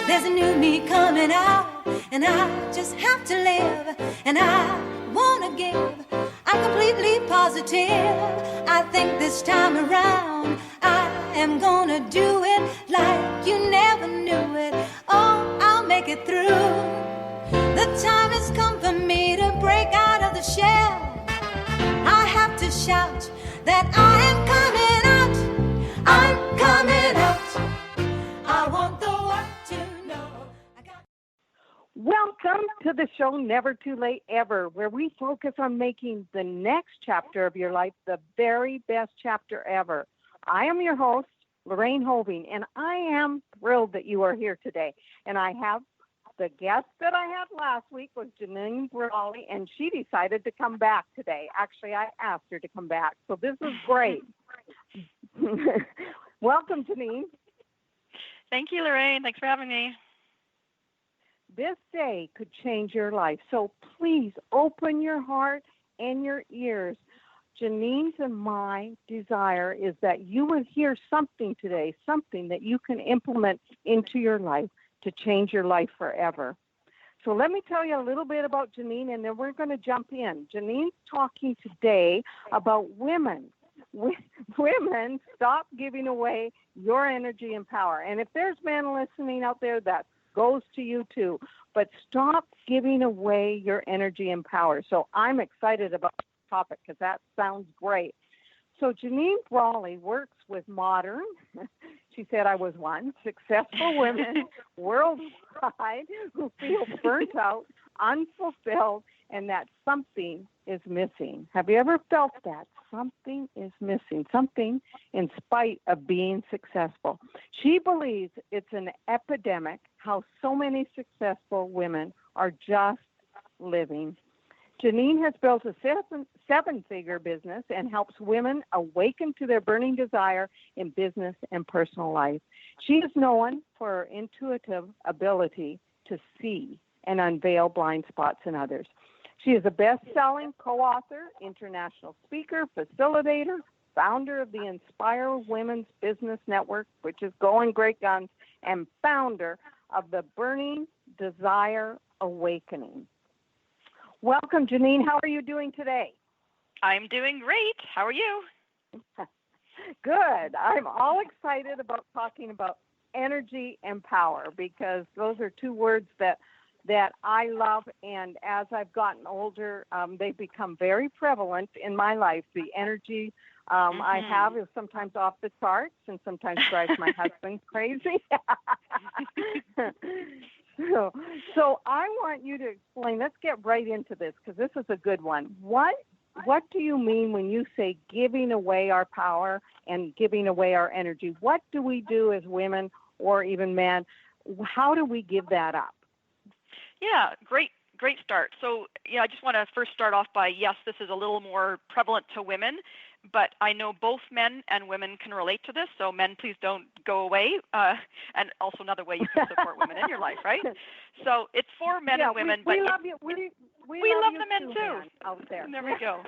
There's a new me coming out, and I just have to live, and I wanna give. I'm completely positive. I think this time around I am gonna do it like you never knew it. Oh, I'll make it through. The time has come for me to break out of the shell. I have to shout that I am coming out. I'm coming out. I want the world to know. Welcome to the show Never Too Late Ever, where we focus on making the next chapter of your life the very best chapter ever. I am your host, Lorraine Hoving, and I am thrilled that you are here today. And I have the guest that I had last week was Janine Brolly, and she decided to come back today. Actually, I asked her to come back, so this is great. Welcome, Janine. Thank you, Lorraine. Thanks for having me. This day could change your life, so please open your heart and your ears. Janine's and my desire is that you would hear something today, something that you can implement into your life to change your life forever. So let me tell you a little bit about Janine, and then we're going to jump in. Janine's talking today about women. Women, stop giving away your energy and power. And if there's men listening out there, that goes to you too. But stop giving away your energy and power. So I'm excited about the topic because that sounds great. So Janine Brolly works with modern, she said I was one, successful women worldwide who feel burnt out, unfulfilled, and that something is missing. Have you ever felt that? Something is missing, something in spite of being successful. She believes it's an epidemic how so many successful women are just living. Janine has built a seven-figure business and helps women awaken to their burning desire in business and personal life. She is known for her intuitive ability to see and unveil blind spots in others. She is a best-selling co-author, international speaker, facilitator, founder of the Inspire Women's Business Network, which is going great guns, and founder of the Burning Desire Awakening. Welcome, Janine. How are you doing today? I'm doing great. How are you? Good. I'm all excited about talking about energy and power because those are two words that I love, and as I've gotten older, they've become very prevalent in my life. The energy I have is sometimes off the charts and sometimes drives my husband crazy. So I want you to explain. Let's get right into this because this is a good one. What do you mean when you say giving away our power and giving away our energy? What do we do as women or even men? How do we give that up? Yeah, great start. So, I just want to first start off by, yes, this is a little more prevalent to women, but I know both men and women can relate to this. So men, please don't go away. And also another way you can support women in your life, right? So it's for men and women. We love you. We love the men too. Out there. There we go.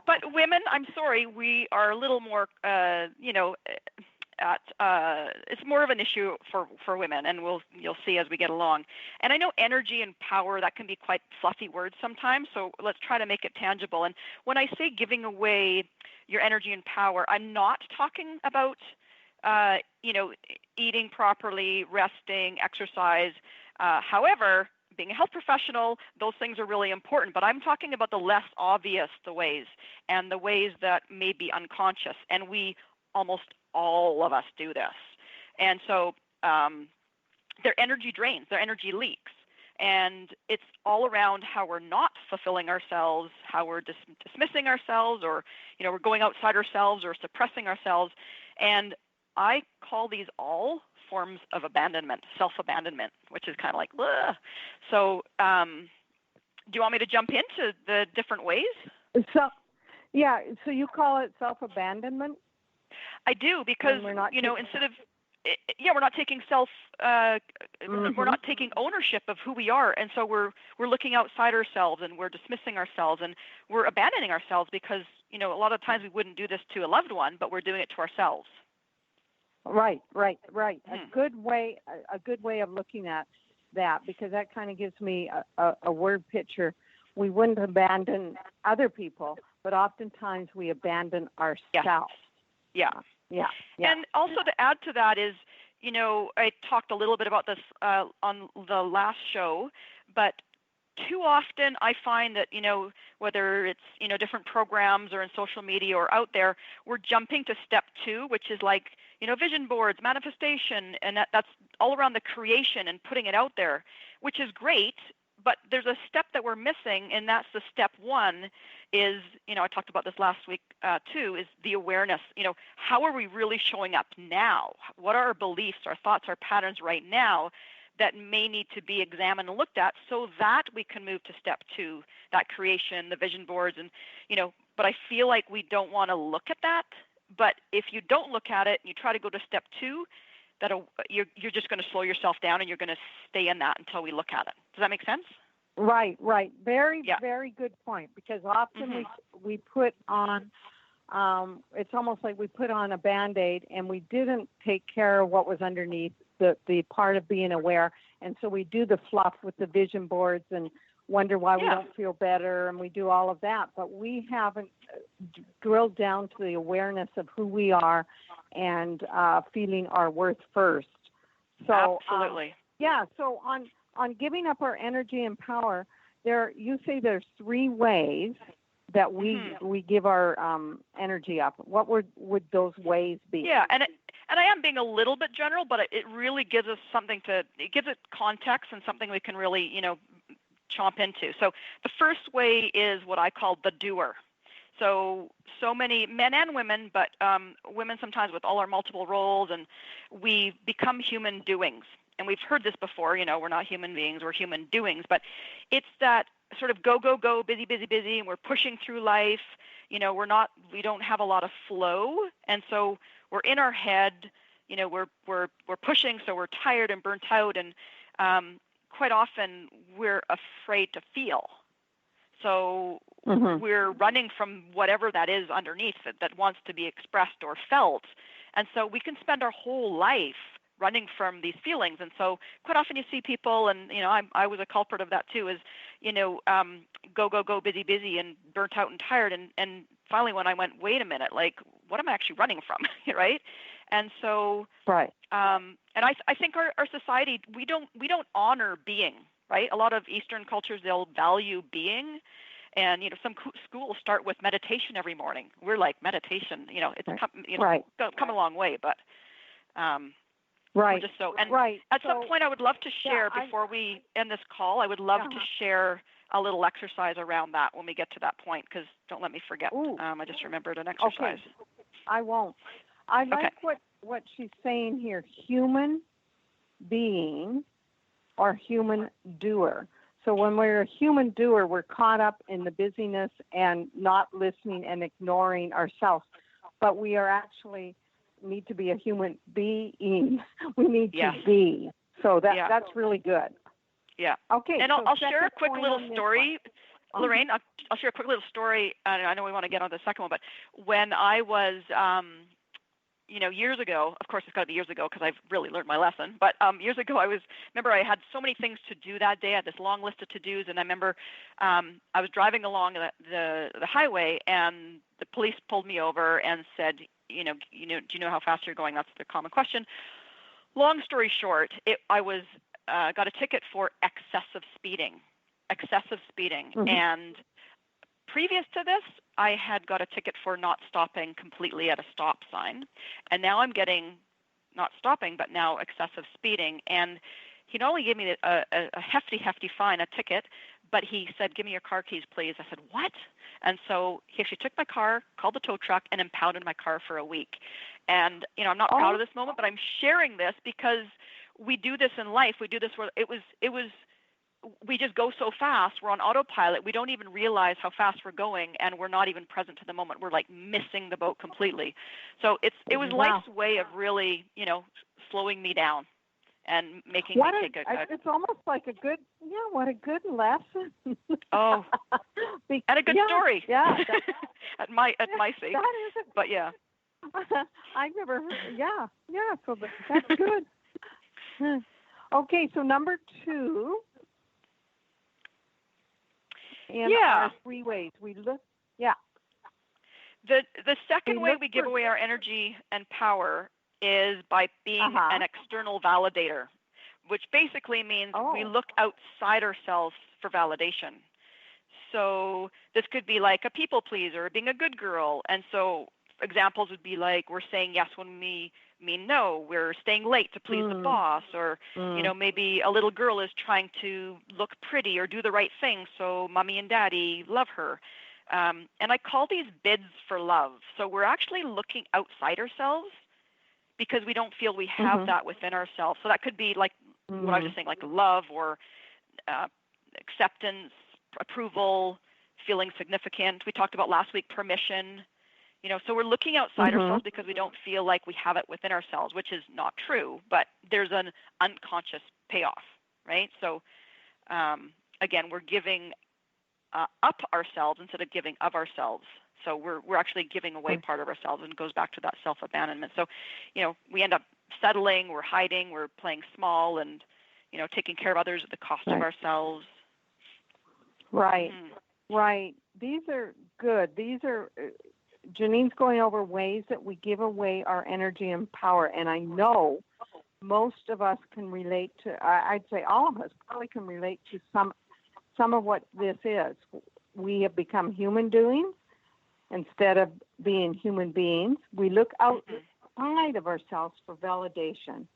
But women, I'm sorry, we are a little more, it's more of an issue for women, and you'll see as we get along. And I know energy and power, that can be quite fluffy words sometimes, so let's try to make it tangible. And when I say giving away your energy and power, I'm not talking about eating properly, resting, exercise. However, being a health professional, those things are really important, but I'm talking about the less obvious ways and the ways that may be unconscious, and we almost all of us do this. And so their energy drains, their energy leaks. And it's all around how we're not fulfilling ourselves, how we're dismissing ourselves, or we're going outside ourselves or suppressing ourselves. And I call these all forms of abandonment, self-abandonment, which is kind of like, ugh. So do you want me to jump into the different ways? So you call it self-abandonment? I do, because instead of we're not taking we're not taking ownership of who we are, and so we're looking outside ourselves, and we're dismissing ourselves, and we're abandoning ourselves because a lot of times we wouldn't do this to a loved one, but we're doing it to ourselves. Right. Hmm. A good way of looking at that, because that kind of gives me a word picture. We wouldn't abandon other people, but oftentimes we abandon Yes. ourselves. Yeah. Yeah. And also to add to that is, I talked a little bit about this on the last show, but too often I find that, whether it's, different programs or in social media or out there, we're jumping to step 2, which is like, vision boards, manifestation, and that's all around the creation and putting it out there, which is great. But there's a step that we're missing, and that's the step 1 is, I talked about this last week too, is the awareness. How are we really showing up now? What are our beliefs, our thoughts, our patterns right now that may need to be examined and looked at so that we can move to step 2, that creation, the vision boards, and, but I feel like we don't want to look at that. But if you don't look at it and you try to go to step 2, you're just going to slow yourself down and you're going to stay in that until we look at it. Does that make sense? Right. Very good point, because often we put on, it's almost like we put on a Band-Aid and we didn't take care of what was underneath the part of being aware. And so we do the fluff with the vision boards and wonder why we don't feel better, and we do all of that, but we haven't drilled down to the awareness of who we are and feeling our worth first. So absolutely. So on giving up our energy and power, you say there's 3 ways that we give our energy up. What would those ways be? Yeah, and I am being a little bit general, but it really gives us it gives it context and something we can really, chomp into. So the first way is what I call the doer. So many men and women, but women sometimes with all our multiple roles, and we become human doings. And we've heard this before, we're not human beings, we're human doings, but it's that sort of go, busy, and we're pushing through life. We don't have a lot of flow. And so we're in our head, we're pushing, so we're tired and burnt out. And quite often we're afraid to feel. So we're running from whatever that is underneath that wants to be expressed or felt. And so we can spend our whole life running from these feelings. And so quite often you see people, and, I was a culprit of that too, is, go, busy, and burnt out and tired. And finally when I went, wait a minute, like, what am I actually running from? Right. And so, right. And I think our society, we don't honor being, right? A lot of Eastern cultures, they'll value being. And, some schools start with meditation every morning. We're like, meditation, it's come a long way, but, just so. And at some point I would love to share, before we end this call, I would love to share a little exercise around that when we get to that point, because don't let me forget. I just remembered an exercise. Okay. I won't. I like what she's saying here, human being or human doer. So when we're a human doer, we're caught up in the busyness and not listening and ignoring ourselves. But we are actually need to be a human being. We need to be. So that's really good. Yeah. Okay. And I'll share a quick little story. Lorraine, I'll share a quick little story. I know we want to get on the second one, but when I was years ago, of course it's got to be years ago because I've really learned my lesson, but years ago remember I had so many things to do that day. I had this long list of to-dos, and I remember I was driving along the highway, and the police pulled me over and said, do you know how fast you're going? That's the common question. Long story short, I was got a ticket for excessive speeding. And previous to this, I had got a ticket for not stopping completely at a stop sign. And now I'm getting not stopping, but now excessive speeding. And he not only gave me a hefty fine, a ticket, but he said, give me your car keys, please. I said, what? And so he actually took my car, called the tow truck, and impounded my car for a week. And, I'm not proud of this moment, but I'm sharing this because we do this in life. We do this where we just go so fast. We're on autopilot. We don't even realize how fast we're going, and we're not even present to the moment. We're like missing the boat completely. So it was life's way of really, slowing me down and making me take it's almost like a good lesson. Oh, and a good story. Yeah. at my sake. But yeah. I've never heard. Yeah, yeah. So that's good. Okay, so number 2 in our 3 ways we look. Yeah. The second way we give away our energy and power is by being an external validator, which basically means we look outside ourselves for validation. So this could be like a people pleaser, being a good girl. And so examples would be like we're saying yes when we mean no, we're staying late to please the boss, or maybe a little girl is trying to look pretty or do the right thing so mommy and daddy love her. And I call these bids for love. So we're actually looking outside ourselves because we don't feel we have that within ourselves. So that could be like what I was just saying, like love or acceptance, approval, feeling significant. We talked about last week permission. So we're looking outside ourselves because we don't feel like we have it within ourselves, which is not true, but there's an unconscious payoff, right? So again, we're giving up ourselves instead of giving of ourselves. So we're actually giving away part of ourselves, and it goes back to that self-abandonment. So, we end up settling, we're hiding, we're playing small, and, taking care of others at the cost of ourselves. Right, right. These are good. These are, Janine's going over ways that we give away our energy and power, and I know most of us can relate to, I'd say all of us probably can relate to some of what this is. We have become human doings instead of being human beings. We look outside of ourselves for validation.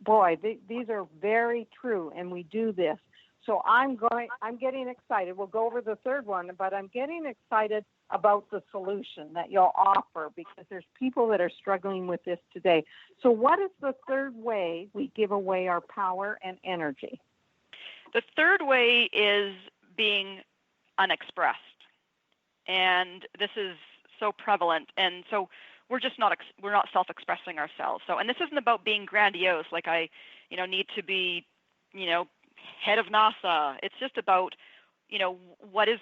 Boy, these are very true, and we do this. So I'm getting excited. We'll go over the third one, but I'm getting excited about the solution that you'll offer, because there's people that are struggling with this today. So what is the third way we give away our power and energy? The third way is being unexpressed. And this is so prevalent. And so we're not self-expressing ourselves. So, and this isn't about being grandiose, like I, need to be, head of NASA. It's just about, what is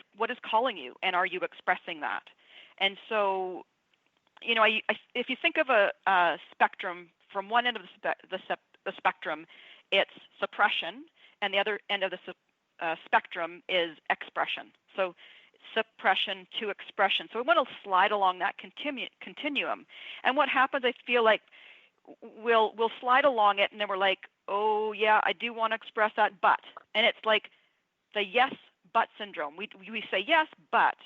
calling you, and are you expressing that? And so, if you think of a spectrum, from one end of the spectrum, it's suppression, and the other end of the spectrum is expression. So suppression to expression. So we want to slide along that continuum. And what happens, I feel like we'll slide along it, and then we're like, oh yeah, I do want to express that, but, and it's like the yes but syndrome. We say yes, but,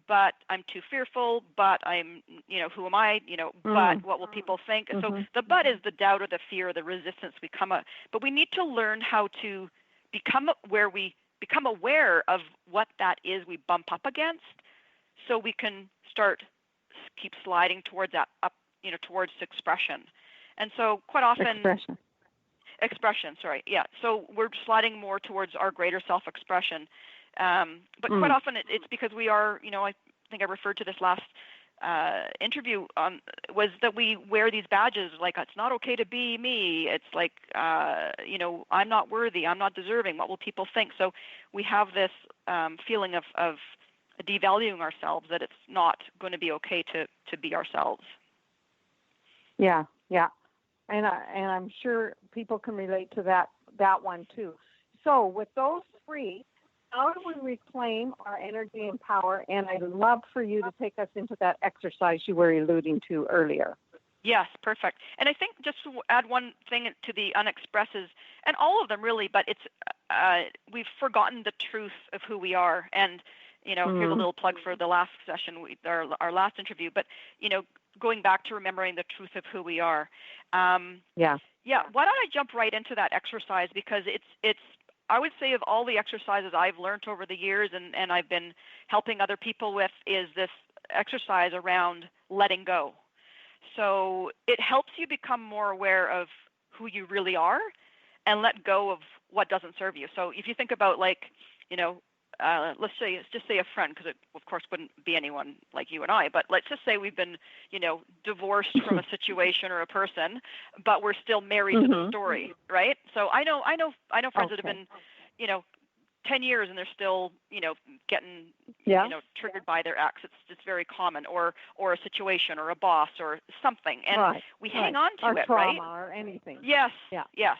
but I'm too fearful, but I'm, who am I, but what will people think? And so the but is the doubt or the fear or the resistance we come up. But we need to learn how to become aware of what that is we bump up against, so we can keep sliding towards that up, towards expression. And so quite often expression, sorry. Yeah. So we're sliding more towards our greater self-expression. But quite often it's because we are, I think I referred to this last interview, was that we wear these badges, like it's not okay to be me. It's like, I'm not worthy. I'm not deserving. What will people think? So we have this feeling of devaluing ourselves, that it's not going to be okay to be ourselves. Yeah, yeah. And I'm sure people can relate to that one too. So with those three, how do we reclaim our energy and power? And I'd love for you to take us into that exercise you were alluding to earlier. Yes, perfect. And I think just to add one thing to the unexpresses, and all of them really, but it's we've forgotten the truth of who we are. And here's a little plug for the last session, our last interview. But going back to remembering the truth of who we are. Yeah. Why don't I jump right into that exercise, because it's I would say of all the exercises I've learned over the years and I've been helping other people with, is this exercise around letting go. So it helps you become more aware of who you really are and let go of what doesn't serve you. So if you think about, like, let's just say a friend, because it of course wouldn't be anyone like you and I, but let's just say we've been, divorced from a situation or a person, but we're still married to the story, right? So I know friends that have been, 10 years and they're still, getting, Yeah. triggered by their ex. It's very common, or a situation or a boss or something. And Right. we hang right. on to or it, trauma right? or anything. Yes. Yeah. Yes.